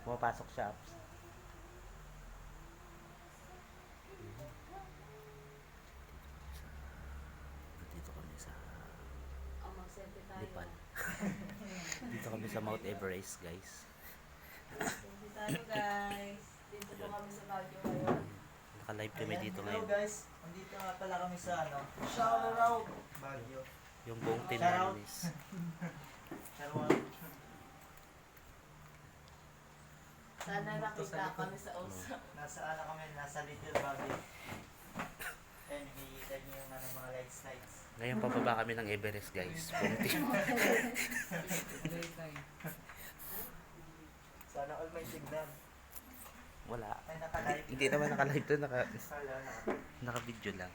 pumapasok siya. Dito kami sa Nepal. Dito kami sa Mount Everest, guys. Dito tayo, guys. Dito po kami sa Baguio ngayon. Naka-live kami dito Hello ngayon. guys, nandito nga pala kami sa shout out Baguio. Yung buong team Shout out. namin is Shout out. Sana nakita kami sa USA. Nasa kami, nasa Little Baguio. And nakikita niyo yung mga lights. ngayon pababa kami ng Everest, guys. Buong team. Sana all may signal. Wala. Ay, naka-live. Hindi naman naka-live to, Wala na. naka-video lang.